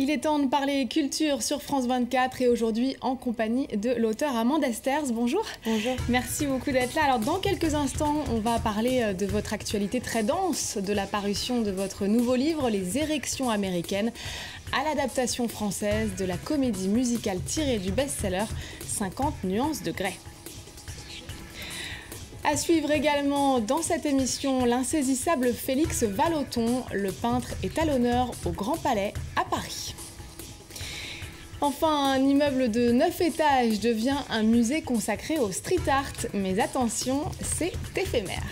Il est temps de parler culture sur France 24 et aujourd'hui en compagnie de l'auteur Amande Esters. Bonjour. Bonjour. Merci beaucoup d'être là. Alors dans quelques instants, on va parler de votre actualité très dense, de la parution de votre nouveau livre, Les érections américaines, à l'adaptation française de la comédie musicale tirée du best-seller 50 nuances de Grey. À suivre également dans cette émission, l'insaisissable Félix Vallotton, le peintre, est à l'honneur au Grand Palais à Paris. Enfin, un immeuble de 9 étages devient un musée consacré au street art, mais attention, c'est éphémère.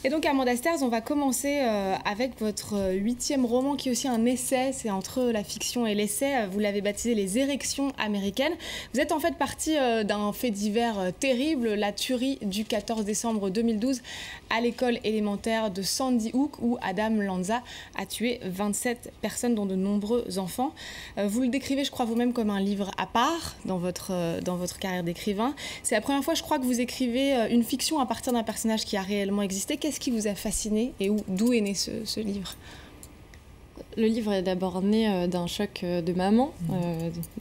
Et donc Amande Esters, on va commencer avec votre 8e roman qui est aussi un essai, c'est entre la fiction et l'essai, vous l'avez baptisé Les érections américaines. Vous êtes en fait parti d'un fait divers terrible, la tuerie du 14 décembre 2012 à l'école élémentaire de Sandy Hook où Adam Lanza a tué 27 personnes dont de nombreux enfants. Vous le décrivez, je crois vous-même, comme un livre à part dans votre carrière d'écrivain. C'est la première fois, je crois, que vous écrivez une fiction à partir d'un personnage qui a réellement existé. Qu'est-ce qui vous a fasciné et d'où est né ce livre ? Le livre est d'abord né d'un choc de maman,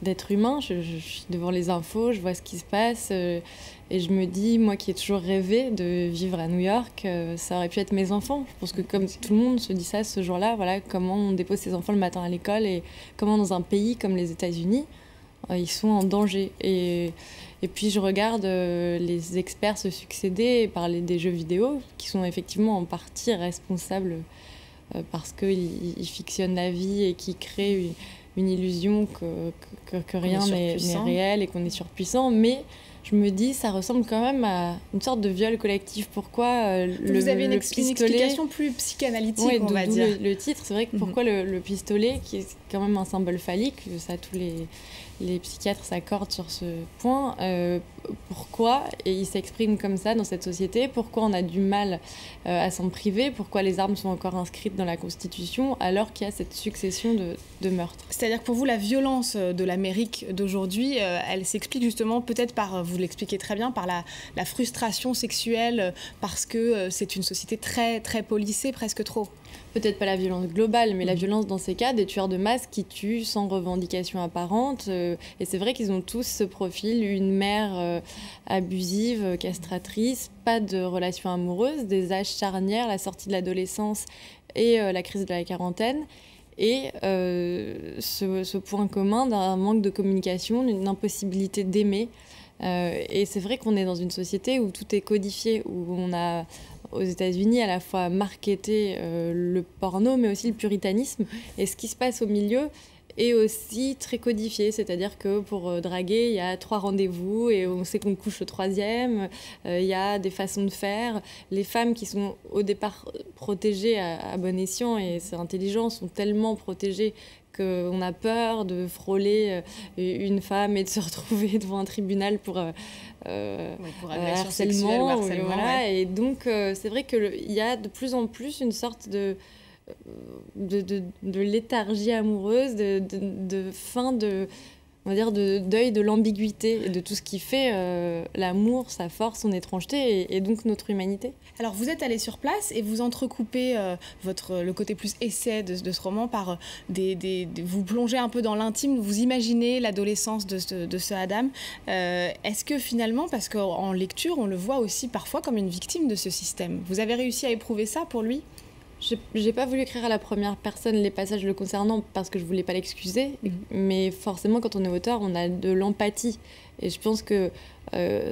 d'être humain. Je suis devant les infos, je vois ce qui se passe et je me dis, moi qui ai toujours rêvé de vivre à New York, ça aurait pu être mes enfants. Je pense que comme tout le monde se dit ça ce jour-là, voilà, comment on dépose ses enfants le matin à l'école et comment dans un pays comme les États-Unis, ils sont en danger. Et puis je regarde les experts se succéder et parler des jeux vidéo qui sont effectivement en partie responsables parce qu'ils fictionnent la vie et qui créent une illusion que rien n'est réel et qu'on est surpuissant. Mais je me dis, ça ressemble quand même à une sorte de viol collectif. Pourquoi vous avez une pistolet... explication plus psychanalytique, ouais, on va dire. Le titre, c'est vrai que pourquoi le pistolet, qui est quand même un symbole phallique, ça tous les psychiatres s'accordent sur ce point. Pourquoi et il s'exprime comme ça dans cette société? Pourquoi on a du mal à s'en priver? Pourquoi les armes sont encore inscrites dans la Constitution alors qu'il y a cette succession de meurtres? C'est-à-dire que pour vous, la violence de l'Amérique d'aujourd'hui, elle s'explique justement peut-être par, vous l'expliquez très bien, par la frustration sexuelle, parce que c'est une société très, très policée, presque trop. Peut-être pas la violence globale, mais la violence dans ces cas, des tueurs de masse qui tuent sans revendication apparente. Et c'est vrai qu'ils ont tous ce profil, une mère abusive, castratrice, pas de relation amoureuse, des âges charnières, la sortie de l'adolescence et la crise de la quarantaine. Et ce point commun d'un manque de communication, d'une impossibilité d'aimer. Et c'est vrai qu'on est dans une société où tout est codifié, où on a aux États-Unis à la fois marketé le porno, mais aussi le puritanisme. Et ce qui se passe au milieu est aussi très codifié, c'est-à-dire que pour draguer, il y a 3 rendez-vous et on sait qu'on couche au 3e. Il y a des façons de faire. Les femmes qui sont au départ protégées à bon escient, et c'est intelligent, sont tellement protégées qu'on a peur de frôler une femme et de se retrouver devant un tribunal pour harcèlement. Voilà. Ouais. Et donc, c'est vrai qu'il y a de plus en plus une sorte de léthargie amoureuse, de fin on va dire de deuil de l'ambiguïté et de tout ce qui fait l'amour, sa force, son étrangeté et donc notre humanité. Alors vous êtes allé sur place et vous entrecoupez le côté plus essai de ce roman par vous plongez un peu dans l'intime, vous imaginez l'adolescence de ce Adam. Est-ce que finalement, parce qu'en lecture, on le voit aussi parfois comme une victime de ce système, vous avez réussi à éprouver ça pour lui ? J'ai pas voulu écrire à la première personne les passages le concernant parce que je voulais pas l'excuser, mais forcément quand on est auteur, on a de l'empathie. Et je pense que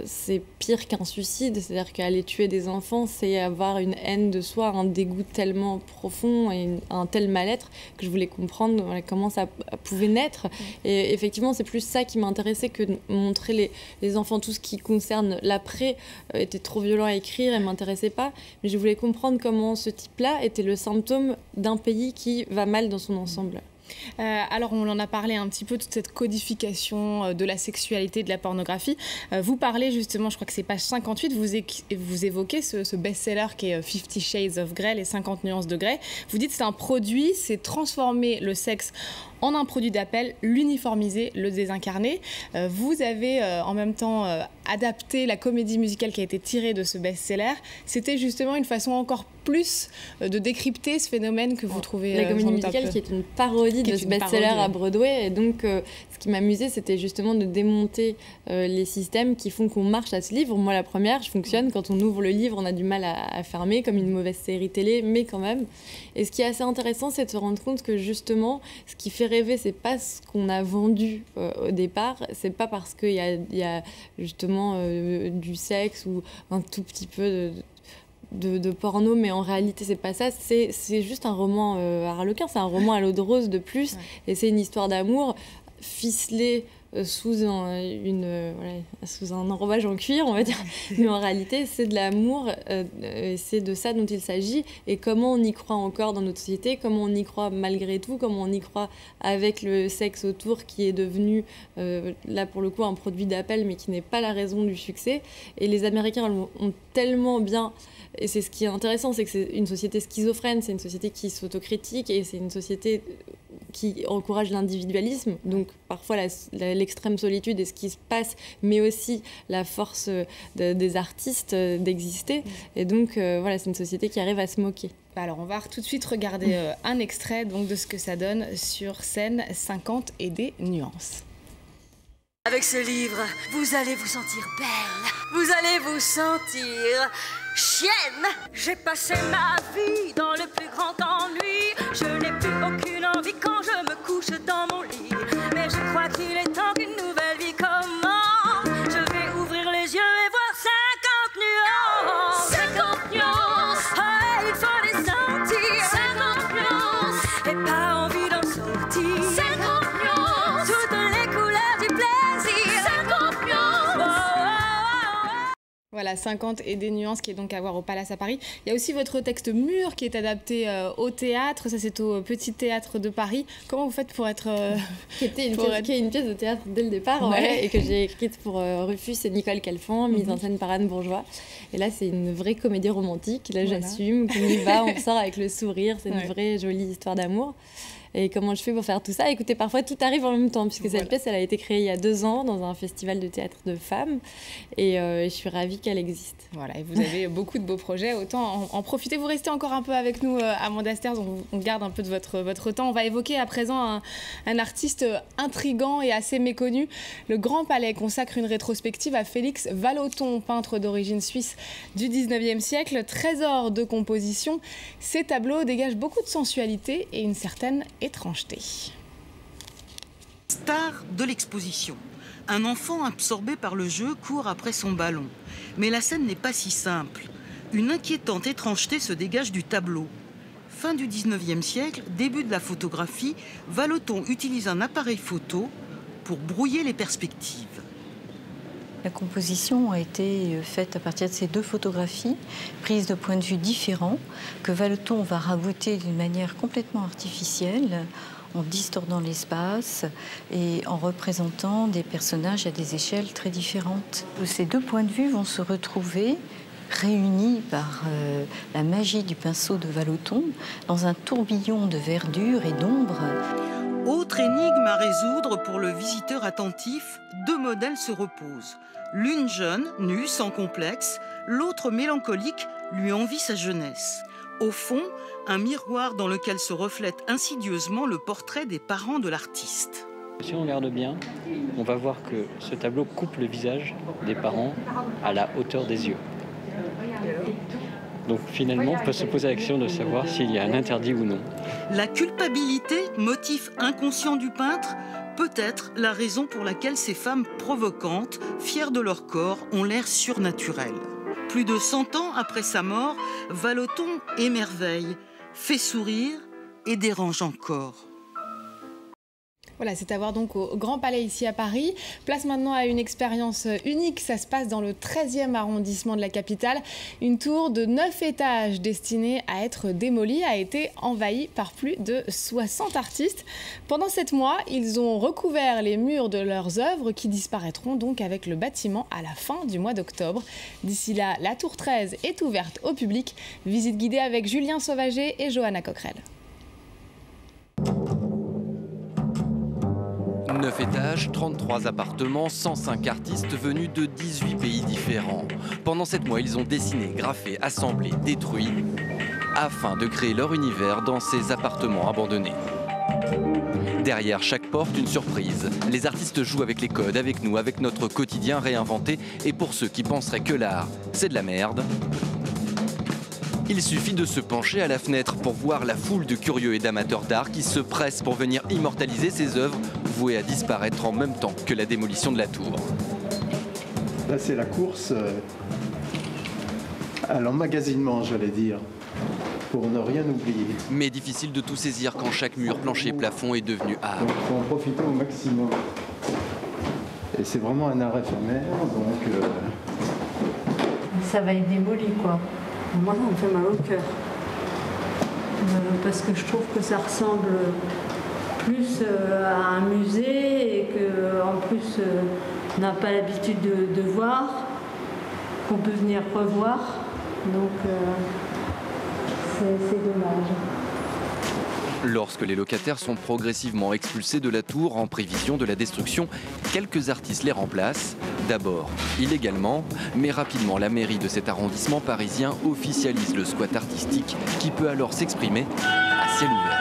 c'est pire qu'un suicide, c'est-à-dire qu'aller tuer des enfants, c'est avoir une haine de soi, un dégoût tellement profond et un tel mal-être que je voulais comprendre comment ça pouvait naître. Et effectivement, c'est plus ça qui m'intéressait que de montrer les enfants. Tout ce qui concerne l'après était trop violent à écrire et ne m'intéressait pas. Mais je voulais comprendre comment ce type-là était le symptôme d'un pays qui va mal dans son ensemble. Alors on en a parlé un petit peu, toute cette codification de la sexualité, de la pornographie. Vous parlez justement, je crois que c'est page 58, vous évoquez ce best-seller qui est 50 Shades of Grey, les 50 nuances de Grey. Vous dites que c'est un produit, c'est transformer le sexe en un produit d'appel, l'uniformiser, le désincarner. Vous avez en même temps adapté la comédie musicale qui a été tirée de ce best-seller. C'était justement une façon encore plus de décrypter ce phénomène que vous trouvez... La comédie musicale qui est une parodie de ce best-seller à Broadway. Et donc, ce qui m'amusait, c'était justement de démonter les systèmes qui font qu'on marche à ce livre. Moi, la première, je fonctionne. Quand on ouvre le livre, on a du mal à fermer, comme une mauvaise série télé, mais quand même. Et ce qui est assez intéressant, c'est de se rendre compte que justement, ce qui fait rêver, c'est pas ce qu'on a vendu au départ. C'est pas parce qu'il y a justement du sexe ou un tout petit peu de porno, mais en réalité c'est pas ça, c'est juste un roman harlequin, c'est un roman à l'eau de rose de plus, et c'est une histoire d'amour ficelée sous un enrobage en cuir, on va dire, mais en réalité c'est de l'amour, c'est de ça dont il s'agit, et comment on y croit encore dans notre société, comment on y croit malgré tout, comment on y croit avec le sexe autour qui est devenu là pour le coup un produit d'appel mais qui n'est pas la raison du succès. Et les Américains ont tellement bien... Et c'est ce qui est intéressant, c'est que c'est une société schizophrène, c'est une société qui s'autocritique et c'est une société qui encourage l'individualisme. Donc parfois l'extrême solitude est ce qui se passe, mais aussi la force des artistes d'exister. Et donc voilà, c'est une société qui arrive à se moquer. Alors on va tout de suite regarder un extrait donc, de ce que ça donne sur scène 50 et des nuances. Avec ce livre, vous allez vous sentir belle, vous allez vous sentir chienne. J'ai passé ma vie dans le plus grand ennui, je n'ai plus aucune envie quand je me couche dans mon lit. Mais je crois qu'il est temps qu'une nouvelle vie commence. Je vais ouvrir les yeux et voir 50 nuances. 50 nuances, oh, il faut les sentir. 50 nuances, et pas envie d'en sortir. 50 nuances, toutes les couleurs du plaisir. 50 nuances, oh, oh, oh. Voilà, 50 et des nuances qui est donc à voir au Palace à Paris. Il y a aussi votre texte Mûr qui est adapté au théâtre. Ça, c'est au Petit Théâtre de Paris. Comment vous faites pour être... qui est une pièce de théâtre dès le départ, et que j'ai écrite pour Rufus et Nicole Calfan, mise en scène par Anne Bourgeois. Et là, c'est une vraie comédie romantique. Là, j'assume qu'on y va, on sort avec le sourire. C'est une vraie jolie histoire d'amour. Et comment je fais pour faire tout ça? Écoutez, parfois tout arrive en même temps, puisque cette pièce, elle a été créée il y a 2 ans dans un festival de théâtre de femmes, et je suis ravie qu'elle existe. Voilà, et vous avez beaucoup de beaux projets, autant en profiter. Vous restez encore un peu avec nous, Amanda Stairs, on garde un peu de votre temps. On va évoquer à présent un artiste intrigant et assez méconnu. Le Grand Palais consacre une rétrospective à Félix Vallotton, peintre d'origine suisse du 19e siècle, trésor de composition. Ces tableaux dégagent beaucoup de sensualité et une certaine étrangeté. Star de l'exposition. Un enfant absorbé par le jeu court après son ballon. Mais la scène n'est pas si simple. Une inquiétante étrangeté se dégage du tableau. Fin du 19e siècle, début de la photographie, Vallotton utilise un appareil photo pour brouiller les perspectives. La composition a été faite à partir de ces 2 photographies, prises de points de vue différents, que Vallotton va rabouter d'une manière complètement artificielle, en distordant l'espace et en représentant des personnages à des échelles très différentes. Ces 2 points de vue vont se retrouver réunis par la magie du pinceau de Vallotton dans un tourbillon de verdure et d'ombre. Autre énigme à résoudre pour le visiteur attentif, 2 modèles se reposent. L'une jeune, nue, sans complexe, l'autre mélancolique, lui envie sa jeunesse. Au fond, un miroir dans lequel se reflète insidieusement le portrait des parents de l'artiste. Si on regarde bien, on va voir que ce tableau coupe le visage des parents à la hauteur des yeux. Donc finalement, on peut se poser la question de savoir s'il y a un interdit ou non. La culpabilité, motif inconscient du peintre, peut être la raison pour laquelle ces femmes provocantes, fières de leur corps, ont l'air surnaturelles. Plus de 100 ans après sa mort, Vallotton émerveille, fait sourire et dérange encore. Voilà, c'est à voir donc au Grand Palais ici à Paris. Place maintenant à une expérience unique. Ça se passe dans le 13e arrondissement de la capitale. Une tour de 9 étages destinée à être démolie a été envahie par plus de 60 artistes. Pendant 7 mois, ils ont recouvert les murs de leurs œuvres qui disparaîtront donc avec le bâtiment à la fin du mois d'octobre. D'ici là, la tour 13 est ouverte au public. Visite guidée avec Julien Sauvager et Johanna Coquerel. 9 étages, 33 appartements, 105 artistes venus de 18 pays différents. Pendant 7 mois, ils ont dessiné, graffé, assemblé, détruit, afin de créer leur univers dans ces appartements abandonnés. Derrière chaque porte, une surprise. Les artistes jouent avec les codes, avec nous, avec notre quotidien réinventé. Et pour ceux qui penseraient que l'art, c'est de la merde, il suffit de se pencher à la fenêtre pour voir la foule de curieux et d'amateurs d'art qui se pressent pour venir immortaliser ces œuvres vouées à disparaître en même temps que la démolition de la tour. Là, c'est la course à l'emmagasinement, j'allais dire, pour ne rien oublier. Mais difficile de tout saisir quand chaque mur, plancher, plafond est devenu art. Donc il faut en profiter au maximum. Et c'est vraiment un art éphémère, donc... Ça va être démoli, quoi. Moi, ça me fait mal au cœur. Parce que je trouve que ça ressemble plus à un musée et qu'en plus, on n'a pas l'habitude de voir, qu'on peut venir revoir. Donc, c'est dommage. Lorsque les locataires sont progressivement expulsés de la tour en prévision de la destruction, quelques artistes les remplacent. D'abord illégalement, mais rapidement la mairie de cet arrondissement parisien officialise le squat artistique qui peut alors s'exprimer à ciel ouvert.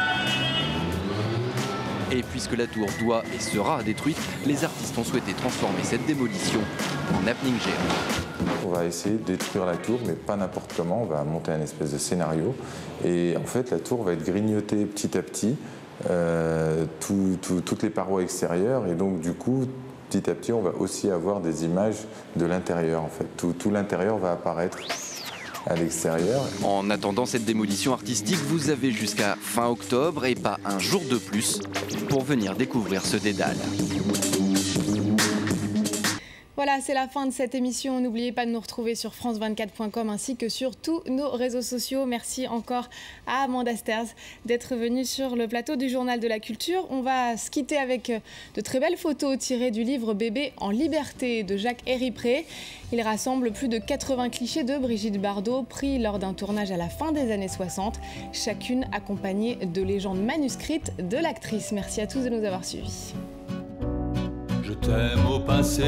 Et puisque la tour doit et sera détruite, les artistes ont souhaité transformer cette démolition en happening géant. On va essayer de détruire la tour, mais pas n'importe comment. On va monter un espèce de scénario. Et en fait, la tour va être grignotée petit à petit, toutes les parois extérieures. Et donc, du coup, petit à petit, on va aussi avoir des images de l'intérieur. En fait, tout l'intérieur va apparaître à l'extérieur. En attendant cette démolition artistique, vous avez jusqu'à fin octobre et pas un jour de plus pour venir découvrir ce dédale. Voilà, c'est la fin de cette émission. N'oubliez pas de nous retrouver sur france24.com ainsi que sur tous nos réseaux sociaux. Merci encore à Amanda Sters d'être venue sur le plateau du Journal de la Culture. On va se quitter avec de très belles photos tirées du livre Bébé en liberté de Jacques Héripré. Il rassemble plus de 80 clichés de Brigitte Bardot pris lors d'un tournage à la fin des années 60, chacune accompagnée de légendes manuscrites de l'actrice. Merci à tous de nous avoir suivis. Je t'aime au passé,